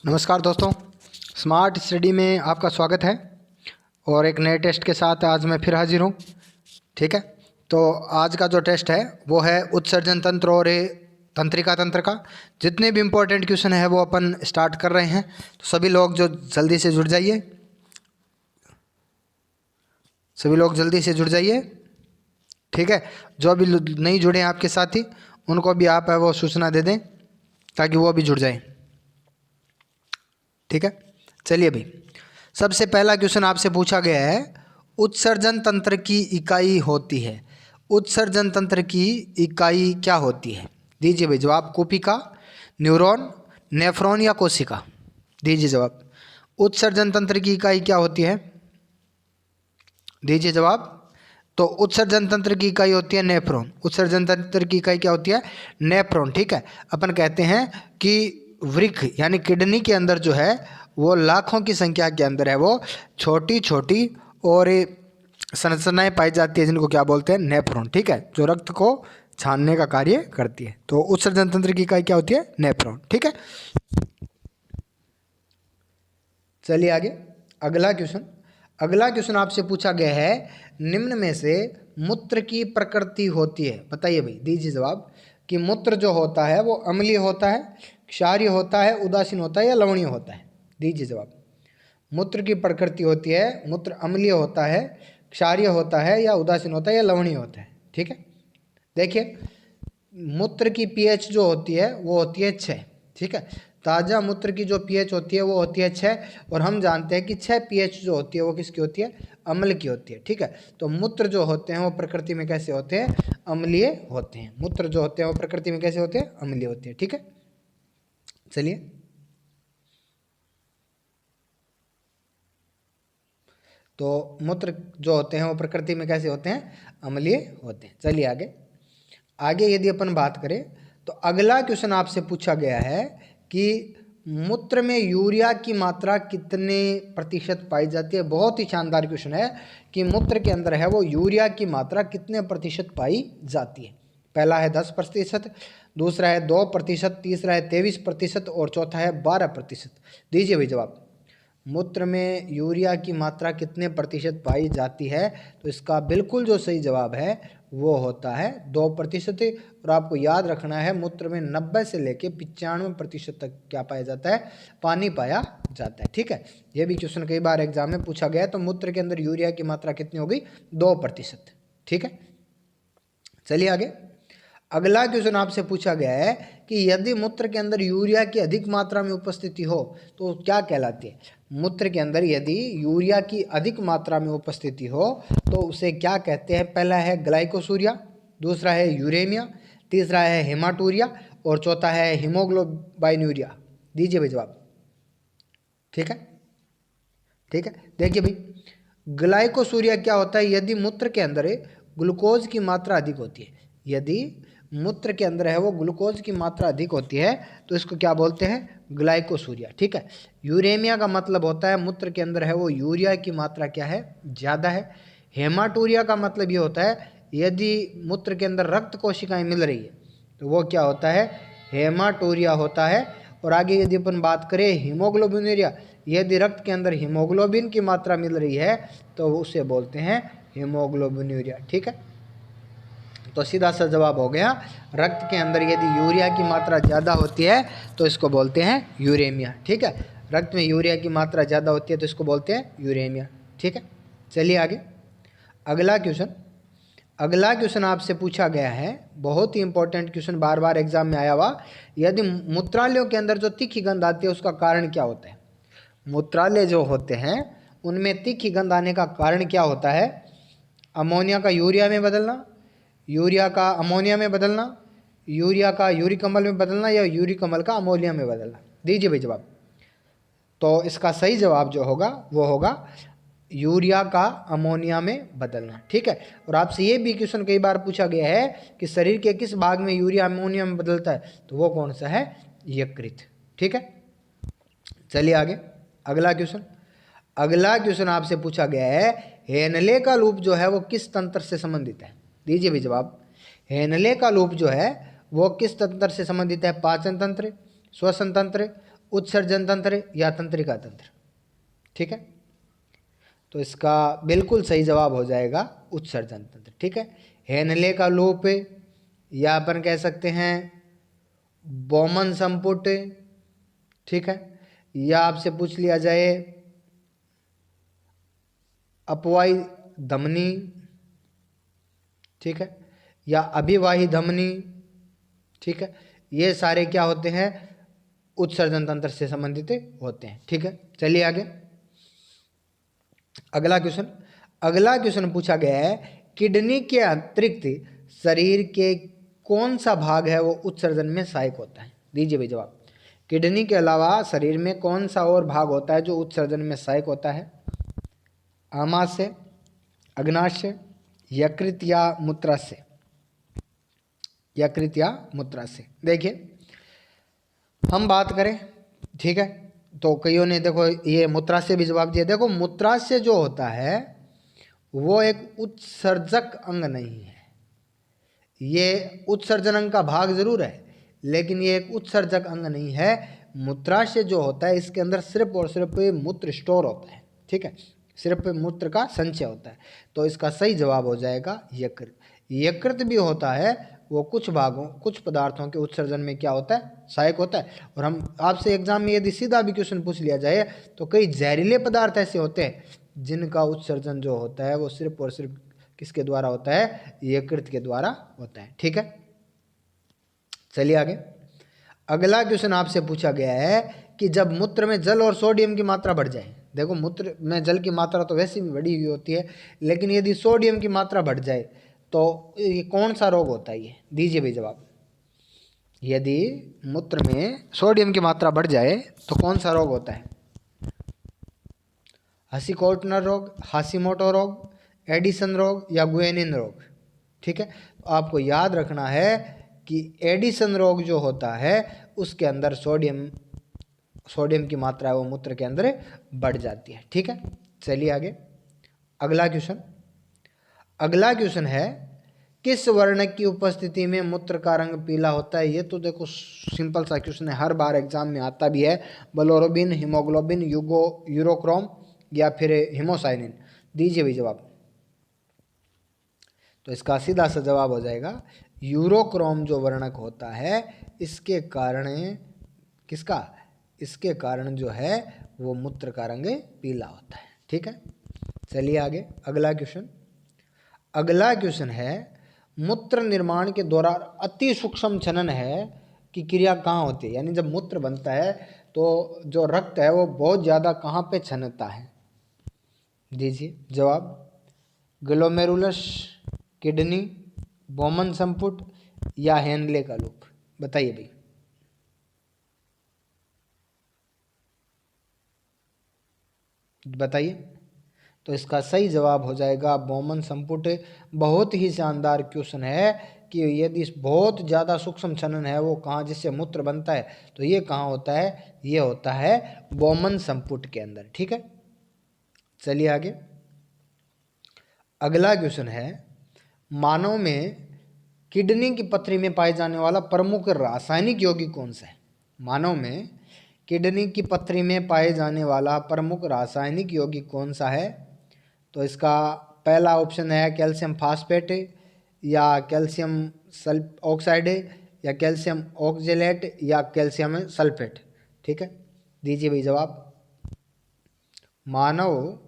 नमस्कार दोस्तों, smart study में आपका स्वागत है। और एक नए टेस्ट के साथ आज मैं फिर हाजिर हूँ। ठीक है, तो आज का जो टेस्ट है वो है उत्सर्जन तंत्र और तंत्रिका तंत्र का। जितने भी इम्पोर्टेंट क्वेश्चन है वो अपन स्टार्ट कर रहे हैं, तो सभी लोग जो जल्दी से जुड़ जाइए, सभी लोग जल्दी से जुड़ जाइए। ठीक है, जो अभी नहीं जुड़े हैं आपके साथी, उनको भी आप है वो सूचना दे दें ताकि वो भी जुड़ जाएं। ठीक है, चलिए भाई, सबसे पहला क्वेश्चन आपसे पूछा गया है, उत्सर्जन तंत्र की इकाई होती है। उत्सर्जन तंत्र की इकाई क्या होती है? दीजिए भाई जवाब। कोशिका, न्यूरॉन, नेफ्रॉन या कोशिका? दीजिए जवाब। उत्सर्जन तंत्र की इकाई क्या होती है? दीजिए जवाब। तो उत्सर्जन तंत्र की इकाई होती है नेफ्रॉन। उत्सर्जन तंत्र की इकाई क्या होती है? नेफ्रॉन। ठीक है, अपन कहते हैं कि वृक्क यानी किडनी के अंदर जो है वो लाखों की संख्या के अंदर है वो छोटी छोटी और संरचनाएं पाई जाती है, जिनको क्या बोलते हैं? नेफ्रॉन। ठीक है, जो रक्त को छानने का कार्य करती है। तो उत्सर्जन तंत्र की इकाई क्या होती है? नेफ्रॉन। ठीक है, चलिए आगे। अगला क्वेश्चन आपसे पूछा गया है, निम्न में से मूत्र की प्रकृति होती है। बताइए भाई, दीजिए जवाब कि मूत्र जो होता है वो अम्लीय होता है, क्षारीय होता है, उदासीन होता है या लवणीय होता है? दीजिए जवाब। मूत्र की प्रकृति होती है, मूत्र अम्लीय होता है, क्षारीय होता है या उदासीन होता है या लवणीय होता है? ठीक है, देखिए मूत्र की पीएच जो होती है वो होती है 6। ठीक है, ताज़ा मूत्र की जो पीएच होती है वो होती है 6, और हम जानते हैं कि 6 पीएच जो होती है वो किसकी होती है? अम्ल की होती है। ठीक है, तो मूत्र जो होते हैं वो प्रकृति में कैसे होते हैं? अम्लीय होते हैं। मूत्र जो होते हैं वो प्रकृति में कैसे होते हैं? अम्लीय होते हैं। ठीक है, चलिए तो मूत्र जो होते हैं वो प्रकृति में कैसे होते हैं? अम्लीय होते हैं। चलिए आगे यदि अपन बात करें तो अगला क्वेश्चन आपसे पूछा गया है कि मूत्र में यूरिया की मात्रा कितने प्रतिशत पाई जाती है। बहुत ही शानदार क्वेश्चन है कि मूत्र के अंदर है वो यूरिया की मात्रा कितने प्रतिशत पाई जाती है। पहला है 10%, दूसरा है 2%, तीसरा है 23% और चौथा है 12%। दीजिए भाई जवाब। मूत्र में यूरिया की मात्रा कितने प्रतिशत पाई जाती है? तो इसका बिल्कुल जो सही जवाब है वो होता है 2%। और आपको याद रखना है, मूत्र में 90 से लेकर 95% तक क्या पाया जाता है? पानी पाया जाता है। ठीक है, ये भी क्वेश्चन कई बार एग्जाम में पूछा गया है। तो मूत्र के अंदर यूरिया की मात्रा कितनी हो गई? 2%। ठीक है, चलिए आगे। अगला क्वेश्चन आपसे पूछा गया है कि यदि मूत्र के अंदर यूरिया की अधिक मात्रा में उपस्थिति हो तो क्या कहलाती है? मूत्र के अंदर यदि यूरिया की अधिक मात्रा में उपस्थिति हो तो उसे क्या कहते हैं? पहला है ग्लाइकोसूरिया, दूसरा है यूरेमिया, तीसरा है हेमाटूरिया और चौथा है हीमोग्लोबिनूरिया। दीजिए भाई जवाब। ठीक है, ठीक है, देखिए भाई, ग्लाइकोसूरिया क्या होता है? यदि मूत्र के अंदर ग्लूकोज की मात्रा अधिक होती है, यदि मूत्र के अंदर है वो ग्लूकोज की मात्रा अधिक होती है तो इसको क्या बोलते हैं? ग्लाइकोसूरिया। ठीक है, यूरेमिया का मतलब होता है मूत्र के अंदर है वो यूरिया की मात्रा क्या है? ज़्यादा है। हेमाटूरिया का मतलब ये होता है यदि मूत्र के अंदर रक्त कोशिकाएं मिल रही है तो वो क्या होता है? हेमाटूरिया होता है। और आगे यदि अपन बात करें हीमोग्लोबिनूरिया, यदि रक्त के अंदर हीमोग्लोबिन की मात्रा मिल रही है तो उसे बोलते हैं हीमोग्लोबिनूरिया। ठीक है, तो सीधा सा जवाब हो गया, रक्त के अंदर यदि यूरिया की मात्रा ज़्यादा होती है तो इसको बोलते हैं यूरेमिया। ठीक है, रक्त में यूरिया की मात्रा ज़्यादा होती है तो इसको बोलते हैं यूरेमिया। ठीक है, चलिए आगे। अगला क्वेश्चन आपसे पूछा गया है, बहुत ही इंपॉर्टेंट क्वेश्चन, बार बार एग्जाम में आया हुआ। यदि मूत्रालयों के अंदर जो तीखी गंध आती है उसका कारण क्या होता है? मूत्रालय जो होते हैं उनमें तीखी गंध आने का कारण क्या होता है? अमोनिया का यूरिया में बदलना, यूरिया का अमोनिया में बदलना, यूरिया का यूरिक अम्ल में बदलना या यूरिक अम्ल का अमोनिया में बदलना? दीजिए भाई जवाब। तो इसका सही जवाब जो होगा वो होगा यूरिया का अमोनिया में बदलना। ठीक है, और आपसे ये भी क्वेश्चन कई बार पूछा गया है कि शरीर के किस भाग में यूरिया अमोनिया में बदलता है? तो वो कौन सा है? यकृत। ठीक है, चलिए आगे। अगला क्वेश्चन आपसे पूछा गया है, हेनले का लूप जो है वो किस तंत्र से संबंधित है? दीजिए भी जवाब। हेनले का लूप जो है वो किस तंत्र से संबंधित है? पाचन तंत्र, श्वसन तंत्र उत्सर्जन तंत्र या तंत्रिका तंत्र। ठीक है, तो इसका बिल्कुल सही जवाब हो जाएगा उत्सर्जन तंत्र। ठीक है, हेनले का लूप या अपन कह सकते हैं बोमन संपुट। ठीक है, या आपसे पूछ लिया जाए अपवाही धमनी। ठीक है, या अभिवाही धमनी। ठीक है, ये सारे क्या होते हैं, उत्सर्जन तंत्र से संबंधित होते हैं। ठीक है, चलिए आगे अगला क्वेश्चन पूछा गया है, किडनी के अतिरिक्त शरीर के कौन सा भाग है वो उत्सर्जन में सहायक होता है? दीजिए भाई जवाब। किडनी के अलावा शरीर में कौन सा और भाग होता है जो उत्सर्जन में सहायक होता है? आमाशय, अग्नाशय, यकृत या मूत्राशय? यकृत या मूत्राशय। देखिए हम बात करें, ठीक है, तो कईयों ने देखो ये मूत्राशय भी जवाब दिया। देखो मूत्राशय जो होता है वो एक उत्सर्जक अंग नहीं है, ये उत्सर्जन अंग का भाग जरूर है लेकिन ये एक उत्सर्जक अंग नहीं है। मूत्राशय जो होता है इसके अंदर सिर्फ और सिर्फ मूत्र स्टोर होता है। ठीक है, सिर्फ मूत्र का संचय होता है, तो इसका सही जवाब हो जाएगा यकृत। यकृत भी होता है, वो कुछ भागों कुछ पदार्थों के उत्सर्जन में क्या होता है, सहायक होता है। और हम आपसे एग्जाम में यदि सीधा भी क्वेश्चन पूछ लिया जाए तो कई जहरीले पदार्थ ऐसे होते हैं जिनका उत्सर्जन जो होता है वो सिर्फ और सिर्फ किसके द्वारा होता है, यकृत के द्वारा होता है। ठीक है, चलिए आगे अगला क्वेश्चन आपसे पूछा गया है कि जब मूत्र में जल और सोडियम की मात्रा बढ़ जाए। देखो मूत्र में जल की मात्रा तो वैसे भी बढ़ी हुई होती है, लेकिन यदि सोडियम की मात्रा बढ़ जाए तो ये कौन सा रोग होता है? ये दीजिए भाई जवाब। यदि मूत्र में सोडियम की मात्रा बढ़ जाए तो कौन सा रोग होता है? हसीकोटनर रोग, हाशीमोटो रोग, एडिसन रोग या गुएनिन रोग? ठीक है, तो आपको याद रखना है कि एडिसन रोग जो होता है उसके अंदर सोडियम की मात्रा है वो मूत्र के अंदर बढ़ जाती है। ठीक है, चलिए आगे अगला क्वेश्चन है, किस वर्ण की उपस्थिति में मूत्र का रंग पीला होता है? ये तो देखो सिंपल सा क्वेश्चन है, हर बार एग्जाम में आता भी है। बिलिरुबिन, हीमोग्लोबिन, यूरोक्रोम या फिर हीमोसाइनिन? दीजिए भी जवाब। तो इसका सीधा सा जवाब हो जाएगा यूरोक्रोम जो वर्णक होता है इसके कारण जो है वो मूत्र का रंग पीला होता है। ठीक है, चलिए आगे अगला क्वेश्चन है, मूत्र निर्माण के दौरान अति सूक्ष्म छनन है की क्रिया कहाँ होती है? यानी जब मूत्र बनता है तो जो रक्त है वो बहुत ज़्यादा कहाँ पे छनता है? दीजिए जवाब। ग्लोमेरुलस, किडनी, बोमन संपुट या हेनले का लूप? बताइए भाई। बताइए, तो इसका सही जवाब हो जाएगा बोमन संपुट। बहुत ही शानदार क्वेश्चन है कि यदि बहुत ज़्यादा सूक्ष्म छनन है वो कहाँ जिससे मूत्र बनता है तो ये कहाँ होता है, ये होता है बोमन संपुट के अंदर। ठीक है, चलिए आगे अगला क्वेश्चन है, मानव में किडनी की पथरी में पाए जाने वाला प्रमुख रासायनिक यौगिक कौन सा है? मानव में किडनी की पथरी में पाए जाने वाला प्रमुख रासायनिक यौगिक कौन सा है? तो इसका पहला ऑप्शन है कैल्शियम फास्फेट या कैल्शियम ऑक्साइड या कैल्शियम ऑक्जेलेट या कैल्शियम सल्फेट? ठीक है, दीजिए भाई जवाब। मानव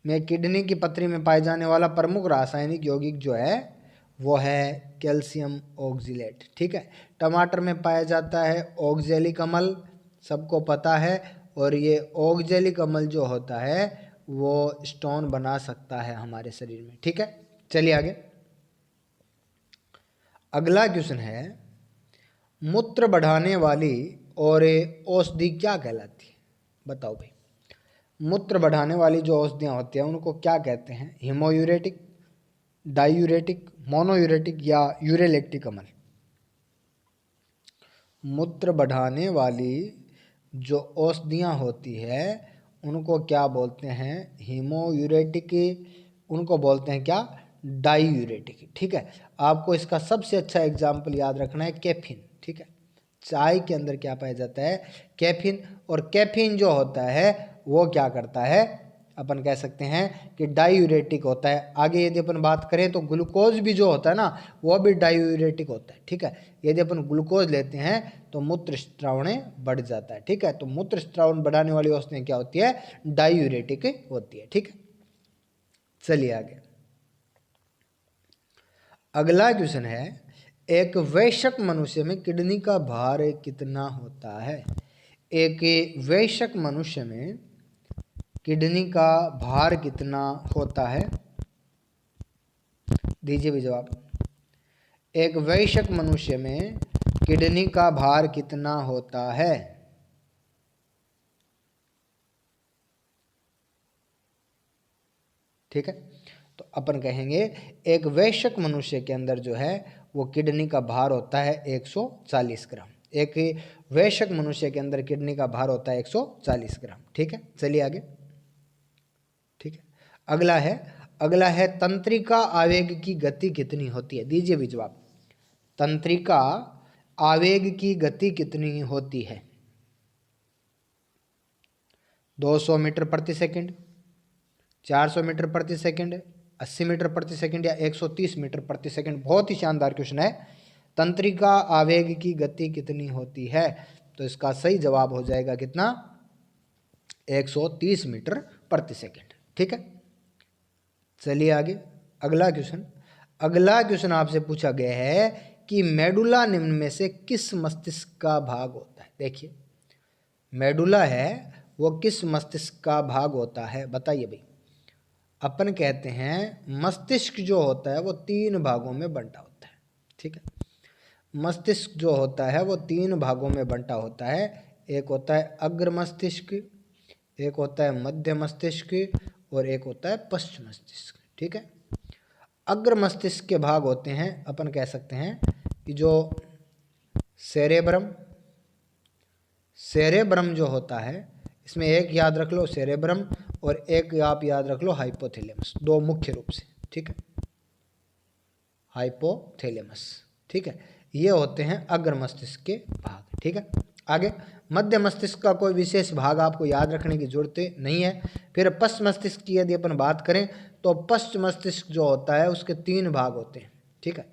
में किडनी की पथरी में पाए जाने वाला प्रमुख रासायनिक यौगिक जो है वो है कैल्शियम ऑक्जेलेट। ठीक है, टमाटर में पाया जाता है ऑक्जेलिक अम्ल, सबको पता है, और ये ऑक्जेलिक अम्ल जो होता है वो स्टोन बना सकता है हमारे शरीर में। ठीक है, चलिए आगे अगला क्वेश्चन है, मूत्र बढ़ाने वाली और औषधि क्या कहलाती है? बताओ भाई। मूत्र बढ़ाने वाली जो औषधियाँ होती हैं उनको क्या कहते हैं? हीमोयूरेटिक, डायूरेटिक, मोनोयूरेटिक या यूरेलेक्टिक अम्ल? मूत्र बढ़ाने वाली जो औषधियाँ होती है उनको क्या बोलते हैं? हीमोयूरेटिक, उनको बोलते हैं क्या? डायूरेटिक। ठीक है, आपको इसका सबसे अच्छा एग्जाम्पल याद रखना है कैफीन। ठीक है, चाय के अंदर क्या पाया जाता है, कैफीन। और कैफीन जो होता है वो क्या करता है, अपन कह सकते हैं कि डायूरेटिक होता है। आगे यदि अपन बात करें तो ग्लूकोज भी जो होता है ना वो भी डायूरेटिक होता है, ठीक है। यदि अपन ग्लूकोज लेते हैं तो मूत्र स्त्रावणें बढ़ जाता है, ठीक है। तो मूत्र स्त्रावण बढ़ाने वाली वस्तुएं क्या होती है, डायूरेटिक होती है, ठीक है। चलिए आगे, अगला क्वेश्चन है, एक वयस्क मनुष्य में किडनी का भार कितना होता है। एक वयस्क मनुष्य में किडनी का भार कितना होता है, दीजिए भी जवाब। एक वयस्क मनुष्य में किडनी का भार कितना होता है। ठीक है, तो अपन कहेंगे एक वयस्क मनुष्य के अंदर जो है वो किडनी का भार होता है 140 ग्राम। एक वयस्क मनुष्य के अंदर किडनी का भार होता है 140 ग्राम, ठीक है। चलिए आगे, ठीक है। अगला है तंत्रिका आवेग की गति कितनी होती है, दीजिए भी जवाब। तंत्रिका आवेग की गति कितनी होती है। 200 मीटर प्रति सेकंड, 400 मीटर प्रति सेकंड, 80 मीटर प्रति सेकंड या 130 मीटर प्रति सेकंड। बहुत ही शानदार क्वेश्चन है। तंत्रिका आवेग की गति कितनी होती है, तो इसका सही जवाब हो जाएगा कितना, 130 मीटर प्रति सेकंड, ठीक है। चलिए आगे, अगला क्वेश्चन आपसे पूछा गया है कि मेडुला निम्न में से किस मस्तिष्क का भाग होता है। देखिए, मेडुला है वो किस मस्तिष्क का भाग होता है, बताइए भाई। अपन कहते हैं मस्तिष्क जो होता है वो 3 भागों में बंटा होता है, ठीक है। मस्तिष्क जो होता है वो 3 भागों में बंटा होता है। एक होता है अग्र मस्तिष्क, एक होता है मध्य मस्तिष्क और एक होता है पश्च मस्तिष्क, ठीक है। अग्र मस्तिष्क के भाग होते हैं, अपन कह सकते हैं कि जो सेरेब्रम जो होता है, इसमें एक याद रख लो सेरेब्रम और एक आप याद रख लो हाइपोथैलेमस, 2 मुख्य रूप से, ठीक है। हाइपोथैलेमस, ठीक है। ये होते हैं अग्र मस्तिष्क के भाग, ठीक है। आगे, मध्य मस्तिष्क का कोई विशेष भाग आपको याद रखने की जरूरत नहीं है। फिर पश्च मस्तिष्क की यदि अपन बात करें तो पश्च मस्तिष्क जो होता है उसके 3 भाग होते हैं, ठीक है।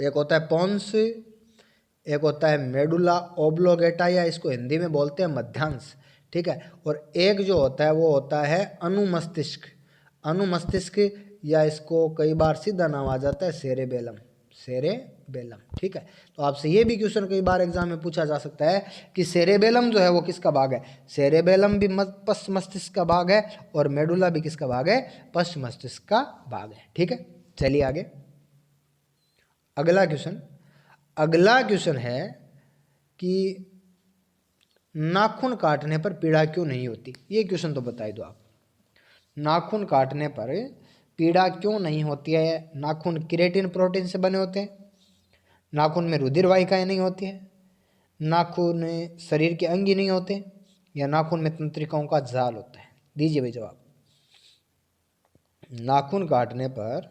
एक होता है पोन्स, एक होता है मेडुला ओब्लोगेटा या इसको हिंदी में बोलते हैं मध्यांश, ठीक है। और एक जो होता है वो होता है अनुमस्तिष्क, या इसको कई बार सीधा नाम आ जाता है सेरेबेलम, ठीक है। तो आपसे ये भी क्वेश्चन कई बार एग्जाम में पूछा जा सकता है कि सेरेबेलम जो है वो किसका भाग है। सेरेबेलम भी पश्च मस्तिष्क का भाग है और मेडुला भी किसका भाग है, पश्च मस्तिष्क का भाग है, ठीक है। चलिए आगे, अगला क्वेश्चन है कि नाखून काटने पर पीड़ा क्यों नहीं होती। ये क्वेश्चन तो बता दो आप। नाखून काटने पर पीड़ा क्यों नहीं होती है। नाखून केराटिन प्रोटीन से बने होते हैं, नाखून में रुधिर वाहिकाएं नहीं होती है, नाखून शरीर के अंग ही नहीं होते, या नाखून में तंत्रिकाओं का जाल होता है। दीजिए भाई जवाब। नाखून काटने पर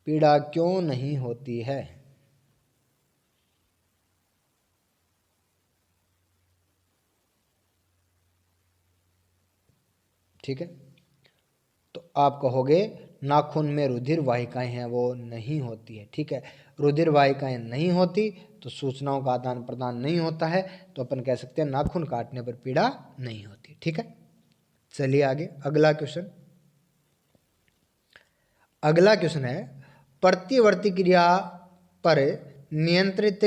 पीड़ा क्यों नहीं होती है। ठीक है, तो आप कहोगे नाखून में रुधिर वाहिकाएं हैं वो नहीं होती है, ठीक है। रुधिर वाहिकाएं नहीं होती तो सूचनाओं का आदान प्रदान नहीं होता है, तो अपन कह सकते हैं नाखून काटने पर पीड़ा नहीं होती, ठीक है। चलिए आगे, अगला क्वेश्चन है प्रतिवर्ती क्रिया पर नियंत्रित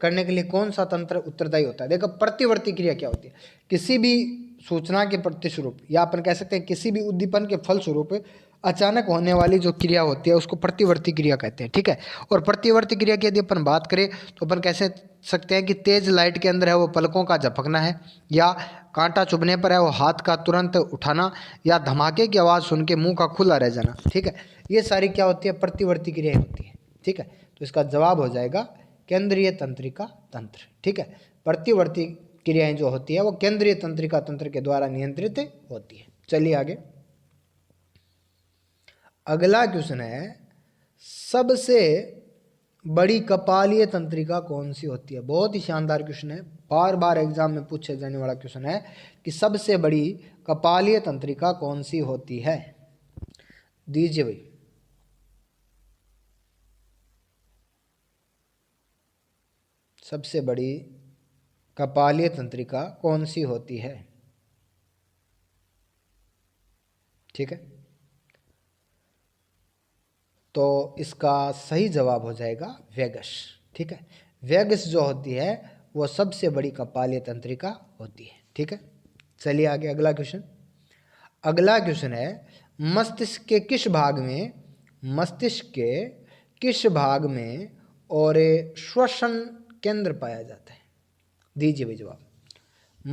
करने के लिए कौन सा तंत्र उत्तरदायी होता है। देखो, प्रतिवर्ती क्रिया क्या होती है, किसी भी सूचना के प्रतिस्वरूप या अपन कह सकते हैं किसी भी उद्दीपन के फलस्वरूप अचानक होने वाली जो क्रिया होती है उसको प्रतिवर्ती क्रिया कहते हैं, ठीक है। और प्रतिवर्ती क्रिया की यदि अपन बात करें तो अपन कह सकते हैं कि तेज लाइट के अंदर है वो पलकों का झपकना है, या कांटा चुभने पर है वो हाथ का तुरंत उठाना, या धमाके की आवाज़ सुन के मुंह का खुला रह जाना, ठीक है। ये सारी क्या होती है, प्रतिवर्ती क्रियाएं होती है, ठीक है। तो इसका जवाब हो जाएगा केंद्रीय तंत्रिका तंत्र, ठीक है। प्रतिवर्ती क्रियाएं जो होती है वो केंद्रीय तंत्रिका तंत्र के द्वारा नियंत्रित होती है। चलिए आगे, अगला क्वेश्चन है सबसे बड़ी कपालीय तंत्रिका कौन सी होती है? बहुत ही शानदार क्वेश्चन है, बार बार एग्जाम में पूछे जाने वाला क्वेश्चन है कि सबसे बड़ी कपालीय तंत्रिका कौन सी होती है? दीजिए भाई। सबसे बड़ी कपालीय तंत्रिका कौन सी होती है? ठीक है, तो इसका सही जवाब हो जाएगा वेगस। ठीक है, वेगस जो होती है वो सबसे बड़ी कपालीय तंत्रिका होती है। ठीक है, चलिए आगे अगला क्वेश्चन। अगला क्वेश्चन है मस्तिष्क के किस भाग में, मस्तिष्क के किस भाग में और श्वसन केंद्र पाया जाता है? दीजिए भाई जवाब।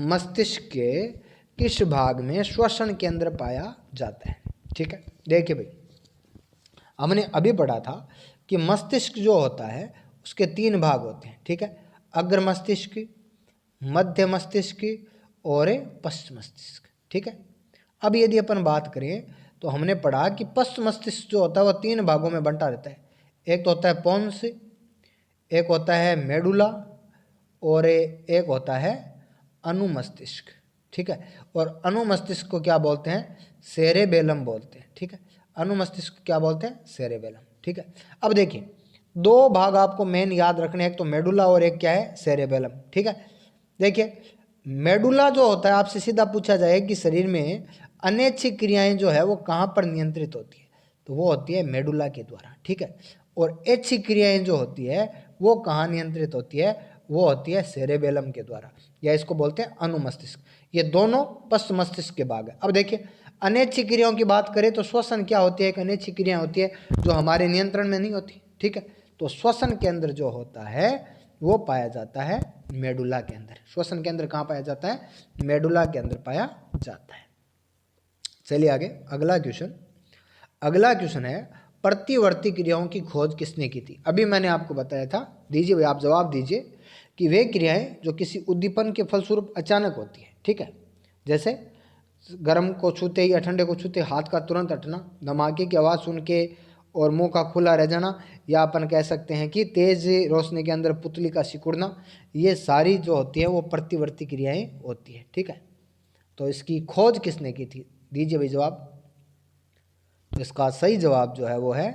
मस्तिष्क के किस भाग में श्वसन केंद्र पाया जाता है? ठीक है, देखिए भाई, हमने अभी पढ़ा था कि मस्तिष्क जो होता है उसके 3 भाग होते हैं। ठीक है, अग्र मस्तिष्क, मध्य मस्तिष्क और पश्च मस्तिष्क। ठीक है, अब यदि अपन बात करें तो हमने पढ़ा कि पश्च मस्तिष्क जो होता है वो 3 भागों में बंटा रहता है। एक तो होता है पोन्स, एक होता है मेडुला और एक होता है अनुमस्तिष्क। ठीक है, और अनुमस्तिष्क को क्या बोलते हैं? सेरेबेलम बोलते हैं। ठीक है, अनुमस्तिष्क को क्या बोलते हैं? सेरेबेलम। ठीक है, अब देखिए 2 भाग आपको मेन याद रखने, एक तो मेडुला और एक क्या है? सेरेबेलम। ठीक है, देखिए मेडुला जो होता है, आपसे सीधा पूछा जाए कि शरीर में अनैच्छिक क्रियाएं जो है वो कहाँ पर नियंत्रित होती है, तो वो होती है मेडुला के द्वारा। ठीक है, और ऐच्छिक क्रियाएं जो होती है वो कहाँ नियंत्रित होती है? वो होती है सेरेबेलम के द्वारा, या इसको बोलते हैं अनुमस्तिष्क। ये दोनों पश्च मस्तिष्क के भाग है। अब देखिए अनैच्छिक क्रियाओं की बात करें तो श्वसन क्या होती है? एक अनैच्छिक क्रिया होती है जो हमारे नियंत्रण में नहीं होती। ठीक है, तो श्वसन केंद्र जो होता है वो पाया जाता है मेडुला के अंदर। श्वसन केंद्र कहाँ पाया जाता है? मेडुला के अंदर पाया जाता है। चलिए आगे अगला क्वेश्चन। अगला क्वेश्चन है प्रतिवर्ती क्रियाओं की खोज किसने की थी? अभी मैंने आपको बताया था, दीजिए भाई आप जवाब दीजिए, कि वे क्रियाएं जो किसी उद्दीपन के फलस्वरूप अचानक होती है। ठीक है, जैसे गर्म को छूते ही या ठंडे को छूते हाथ का तुरंत हटना, धमाके की आवाज़ सुन के और मुंह का खुला रह जाना, या अपन कह सकते हैं कि तेज रोशनी के अंदर पुतली का सिकुड़ना, ये सारी जो होती है वो प्रतिवर्ती क्रियाएं होती है। ठीक है, तो इसकी खोज किसने की थी? दीजिए भाई जवाब। इसका सही जवाब जो है वो है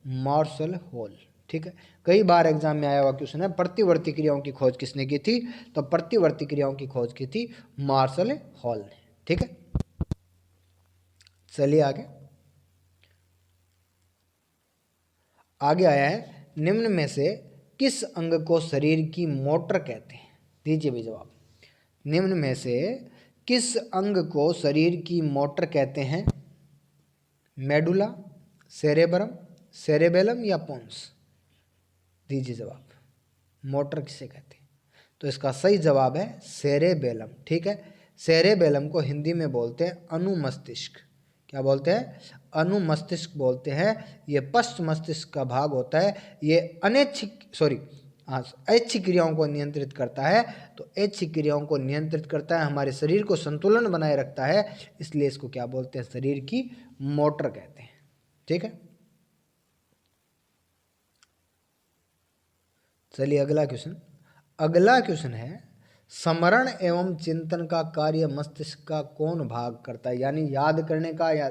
मार्शल हॉल। ठीक है, कई बार एग्जाम में आया हुआ क्वेश्चन है प्रतिवर्ती क्रियाओं की खोज किसने की थी, तो प्रतिवर्ती क्रियाओं की खोज की थी मार्शल हॉल ने। ठीक है, चलिए आगे। आगे आया है निम्न में से किस अंग को शरीर की मोटर कहते हैं? दीजिए भी जवाब। निम्न में से किस अंग को शरीर की मोटर कहते हैं? मेडुला, सेरेब्रम, सेरेबेलम या पोन्स? दीजिए जवाब। मोटर किसे कहते हैं? तो इसका सही जवाब है सेरेबेलम। ठीक है, सेरेबेलम को हिंदी में बोलते हैं अनुमस्तिष्क। क्या बोलते हैं? अनुमस्तिष्क बोलते हैं। ये पश्च मस्तिष्क का भाग होता है। ये ऐच्छिक क्रियाओं को नियंत्रित करता है। तो ऐच्छिक क्रियाओं को नियंत्रित करता है, हमारे शरीर को संतुलन बनाए रखता है, इसलिए इसको क्या बोलते हैं? शरीर की मोटर कहते हैं। ठीक है, चलिए अगला क्वेश्चन। अगला क्वेश्चन है स्मरण एवं चिंतन का कार्य मस्तिष्क का कौन भाग करता है? यानी याद करने का या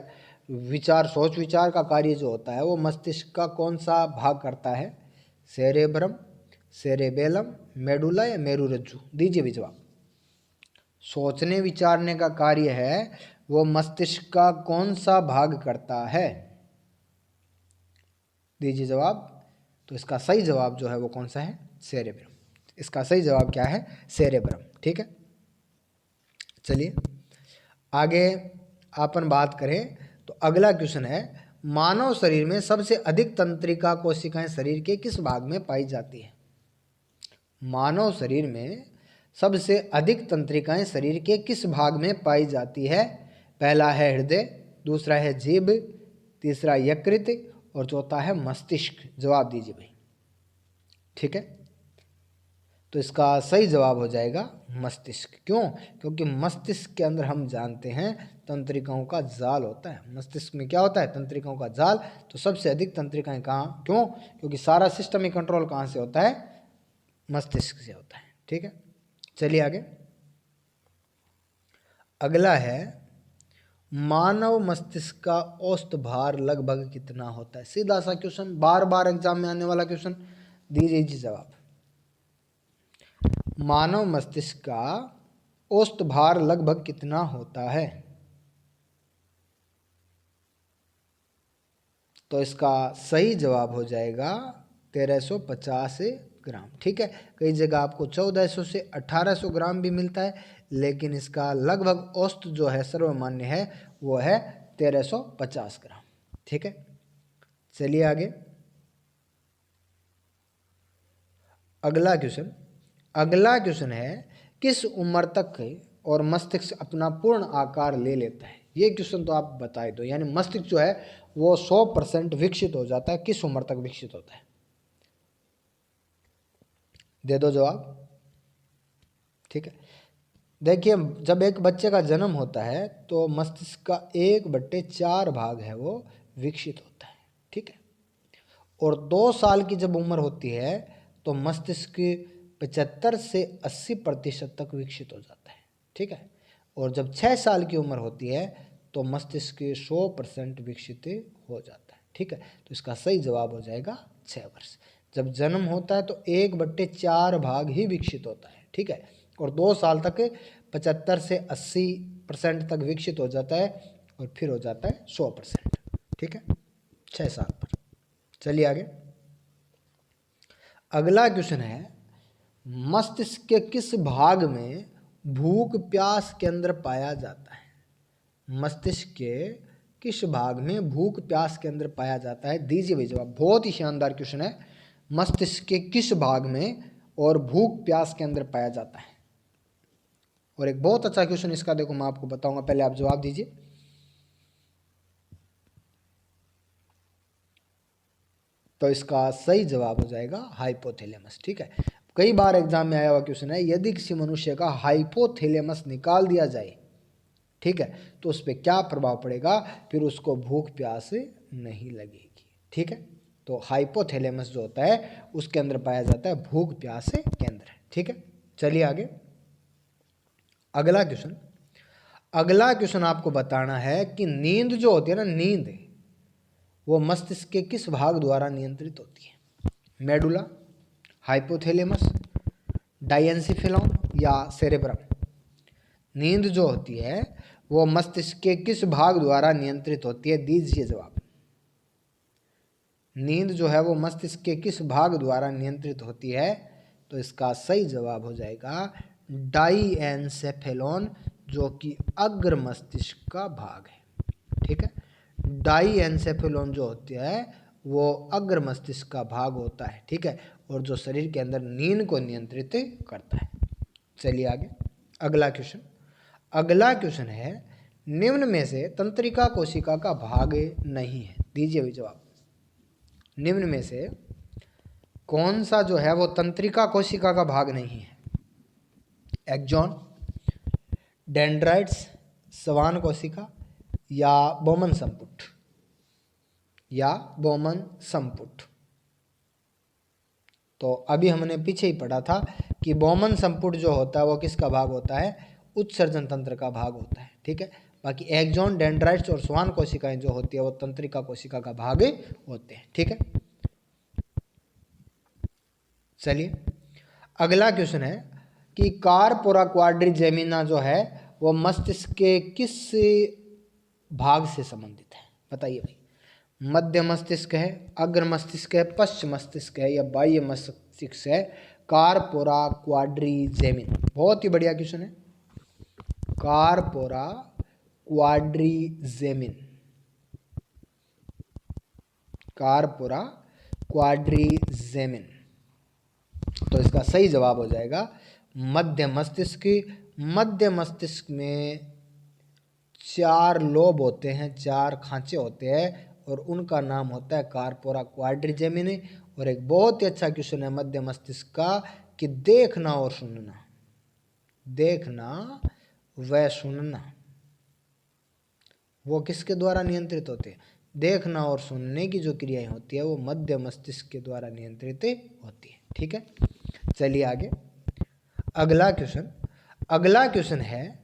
विचार, सोच विचार का कार्य जो होता है वो मस्तिष्क का कौन सा भाग करता है? सेरेब्रम, सेरेबेलम, मेडुला या मेरुरज्जु? दीजिए भी जवाब। सोचने विचारने का कार्य है वो मस्तिष्क का कौन सा भाग करता है? दीजिए जवाब। तो इसका सही जवाब जो है वो कौन सा है? सेरेब्रम। इसका सही जवाब क्या है? सेरेब्रम। ठीक है, चलिए आगे अपन बात करें तो अगला क्वेश्चन है मानव शरीर में सबसे अधिक तंत्रिका कोशिकाएं शरीर के किस भाग में पाई जाती है? मानव शरीर में सबसे अधिक तंत्रिकाएं शरीर के किस भाग में पाई जाती है? पहला है हृदय, दूसरा है जीभ, तीसरा यकृत और चौथा है मस्तिष्क। जवाब दीजिए भाई। ठीक है, तो इसका सही जवाब हो जाएगा मस्तिष्क। क्यों? क्योंकि मस्तिष्क के अंदर हम जानते हैं तंत्रिकाओं का जाल होता है। मस्तिष्क में क्या होता है? तंत्रिकाओं का जाल। तो सबसे अधिक तंत्रिकाएं कहाँ? क्यों? क्योंकि सारा सिस्टम ही कंट्रोल कहाँ से होता है? मस्तिष्क से होता है। ठीक है, चलिए आगे। अगला है मानव मस्तिष्क का औसत भार लगभग कितना होता है? सीधा सा क्वेश्चन, बार बार एग्जाम में आने वाला क्वेश्चन, दीजिए जी जवाब। मानव मस्तिष्क का औसत भार लगभग कितना होता है? तो इसका सही जवाब हो जाएगा 1350 ग्राम। ठीक है, कई जगह आपको 1400 से 1800 ग्राम भी मिलता है, लेकिन इसका लगभग औसत जो है सर्वमान्य है वो है 1350 ग्राम। ठीक है, चलिए आगे। अगला क्वेश्चन है किस उम्र तक और मस्तिष्क अपना पूर्ण आकार ले लेता है? ये क्वेश्चन तो आप बता दो। यानी मस्तिष्क जो है वो 100% विकसित हो जाता है, किस उम्र तक विकसित होता है? दे दो जवाब। ठीक है, देखिए जब एक बच्चे का जन्म होता है तो मस्तिष्क का 1/4 भाग है वो विकसित होता है। ठीक है, और 2 साल की जब उम्र होती है तो मस्तिष्क 75 से 80% तक विकसित हो जाता है। ठीक है, और जब 6 साल की उम्र होती है तो मस्तिष्क 100% विकसित हो जाता है। ठीक है, तो इसका सही जवाब हो जाएगा 6 वर्ष। जब जन्म होता है तो 1/4 भाग ही विकसित होता है। ठीक है, और 2 साल तक 75 से 80% तक विकसित हो जाता है और फिर हो जाता है 100%। ठीक है, 6 साल पर। चलिए आगे। अगला क्वेश्चन है मस्तिष्क के किस भाग में भूख प्यास केंद्र पाया जाता है? मस्तिष्क के किस भाग में भूख प्यास केंद्र पाया जाता है? दीजिए भाई जवाब। बहुत ही शानदार क्वेश्चन है, मस्तिष्क के किस भाग में और भूख प्यास केंद्र पाया जाता है? और एक बहुत अच्छा क्वेश्चन इसका, देखो मैं आपको बताऊंगा, पहले आप जवाब दीजिए। तो इसका सही जवाब हो जाएगा हाइपोथैलेमस। ठीक है, कई बार एग्जाम में आया हुआ क्वेश्चन है, यदि किसी मनुष्य का हाइपोथैलेमस निकाल दिया जाए, ठीक है, तो उस पर क्या प्रभाव पड़ेगा? फिर उसको भूख प्यास नहीं लगेगी। ठीक है, तो हाइपोथैलेमस जो होता है उसके अंदर पाया जाता है भूख प्यास केंद्र। ठीक है, चलिए आगे। अगला क्वेश्चन आपको बताना है कि नींद जो होती है ना, नींद वो मस्तिष्क के किस भाग द्वारा नियंत्रित होती है? मेडुला, हाइपोथैलेमस, डायंसिफिलॉन या सेरेब्रम? नींद जो होती है वो मस्तिष्क के किस भाग द्वारा नियंत्रित होती है? दीजिए जवाब। नींद जो है वो मस्तिष्क के किस भाग द्वारा नियंत्रित होती है? तो इसका सही जवाब हो जाएगा डाईएन्सेफेलॉन, जो कि अग्र मस्तिष्क का भाग है। ठीक है, डाईएन्सेफेलॉन जो होती है वो अग्र मस्तिष्क का भाग होता है। ठीक है, और जो शरीर के अंदर नींद को नियंत्रित करता है। चलिए आगे। अगला क्वेश्चन है निम्न में से तंत्रिका कोशिका का भाग नहीं है? दीजिए भी जवाब। निम्न में से कौन सा जो है वो तंत्रिका कोशिका का भाग नहीं है? एक्सॉन, डेंड्राइट्स, श्वान कोशिका या बोमन संपुट? तो अभी हमने पीछे ही पढ़ा था कि बोमन संपुट जो होता है वो किसका भाग होता है? उत्सर्जन तंत्र का भाग होता है। ठीक है, बाकी एक्सॉन, डेंड्राइट्स और श्वान कोशिकाएं जो होती है वो तंत्रिका कोशिका का भाग होते हैं। ठीक है, चलिए अगला क्वेश्चन है कि कार्पोरा क्वाड्रिजेमिना जो है वो मस्तिष्क के किस भाग से संबंधित है? बताइए भाई। मध्य मस्तिष्क है, अग्र मस्तिष्क है, पश्चिम मस्तिष्क है या बाह्य मस्तिष्क है? कार्पोरा क्वाड्रिजेमिन। बहुत ही बढ़िया क्वेश्चन है, कार्पोरा क्वाड्रिजेमिन। कार्पोरा क्वाड्रिजेमिन। तो इसका सही जवाब हो जाएगा मध्य मस्तिष्क। मध्य मस्तिष्क में 4 लोब होते हैं, 4 खांचे होते हैं और उनका नाम होता है कार्पोरा क्वाड्रिजेमिनी। और एक बहुत ही अच्छा क्वेश्चन है मध्य मस्तिष्क का कि देखना और सुनना, देखना व सुनना वो किसके द्वारा नियंत्रित होते हैं? देखना और सुनने की जो क्रियाएं होती है वो मध्य मस्तिष्क के द्वारा नियंत्रित होती है। ठीक है, चलिए आगे अगला क्वेश्चन है,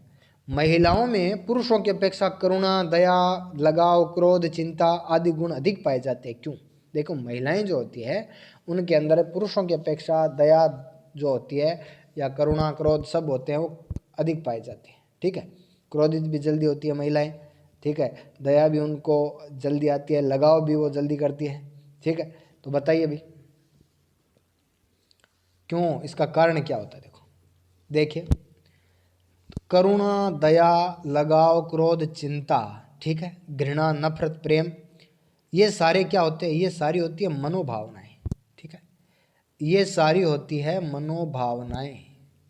महिलाओं में पुरुषों की अपेक्षा करुणा, दया, लगाव, क्रोध, चिंता आदि गुण अधिक पाए जाते हैं, क्यों? देखो महिलाएं जो होती है उनके अंदर पुरुषों की अपेक्षा दया जो होती है या करुणा, क्रोध सब होते हैं वो अधिक पाए जाते हैं। ठीक है, क्रोधित भी जल्दी होती है महिलाएं। ठीक है, दया भी उनको जल्दी आती है, लगाव भी वो जल्दी करती है। ठीक है, तो बताइए अभी क्यों, इसका कारण क्या होता है? देखिए करुणा, दया, लगाव, क्रोध, चिंता, ठीक है, घृणा, नफरत, प्रेम, ये सारे क्या होते हैं? ये सारी होती है मनोभावनाएं। ठीक है, ये सारी होती है मनोभावनाएं।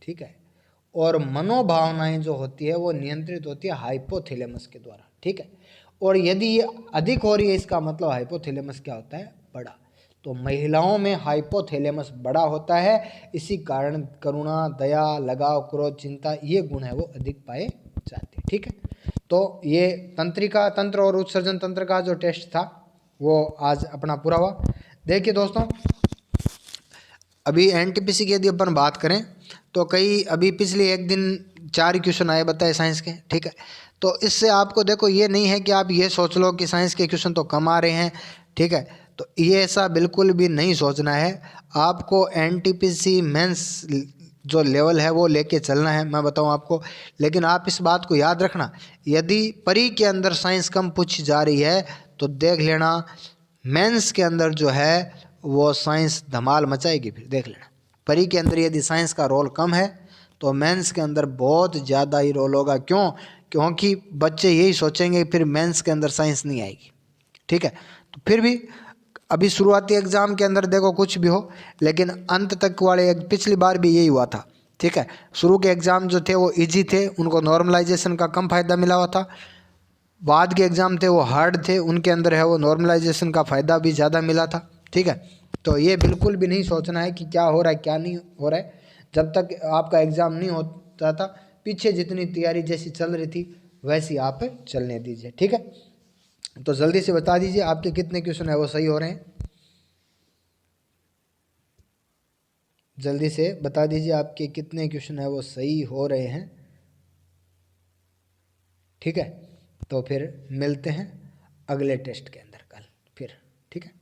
ठीक है, और मनोभावनाएं जो होती है वो नियंत्रित होती है हाइपोथैलेमस के द्वारा। ठीक है, और यदि ये अधिक हो रही है इसका मतलब हाइपोथैलेमस क्या होता है? बड़ा। तो महिलाओं में हाइपोथैलेमस बड़ा होता है, इसी कारण करुणा, दया, लगाव, क्रोध, चिंता ये गुण है वो अधिक पाए जाते हैं। ठीक है, तो ये तंत्रिका तंत्र और उत्सर्जन तंत्र का जो टेस्ट था वो आज अपना पूरा हुआ। देखिए दोस्तों, अभी एनटीपीसी की यदि अपन बात करें तो कई अभी पिछले एक दिन 4 क्वेश्चन आए बताए साइंस के। ठीक है, तो इससे आपको देखो ये नहीं है कि आप ये सोच लो कि साइंस के क्वेश्चन तो कम आ रहे हैं। ठीक है, तो ये ऐसा बिल्कुल भी नहीं सोचना है। आपको एनटीपीसी मेंस जो लेवल है वो लेके चलना है, मैं बताऊं आपको। लेकिन आप इस बात को याद रखना, यदि परी के अंदर साइंस कम पूछी जा रही है तो देख लेना मेंस के अंदर जो है वो साइंस धमाल मचाएगी। फिर देख लेना, परी के अंदर यदि साइंस का रोल कम है तो मेंस के अंदर बहुत ज़्यादा ही रोल होगा। क्यों? क्योंकि बच्चे यही सोचेंगे फिर मेंस के अंदर साइंस नहीं आएगी। ठीक है, तो फिर भी अभी शुरुआती एग्ज़ाम के अंदर देखो कुछ भी हो, लेकिन अंत तक वाले पिछली बार भी यही हुआ था। ठीक है, शुरू के एग्ज़ाम जो थे वो इजी थे, उनको नॉर्मलाइजेशन का कम फ़ायदा मिला हुआ था। बाद के एग्ज़ाम थे वो हार्ड थे, उनके अंदर है वो नॉर्मलाइजेशन का फ़ायदा भी ज़्यादा मिला था। ठीक है, तो ये बिल्कुल भी नहीं सोचना है कि क्या हो रहा है क्या नहीं हो रहा है। जब तक आपका एग्ज़ाम नहीं होता था, पीछे जितनी तैयारी जैसी चल रही थी वैसी आप चलने दीजिए। ठीक है, तो जल्दी से बता दीजिए आपके कितने क्वेश्चन है वो सही हो रहे हैं। जल्दी से बता दीजिए आपके कितने क्वेश्चन है वो सही हो रहे हैं। ठीक है, तो फिर मिलते हैं अगले टेस्ट के अंदर कल फिर। ठीक है।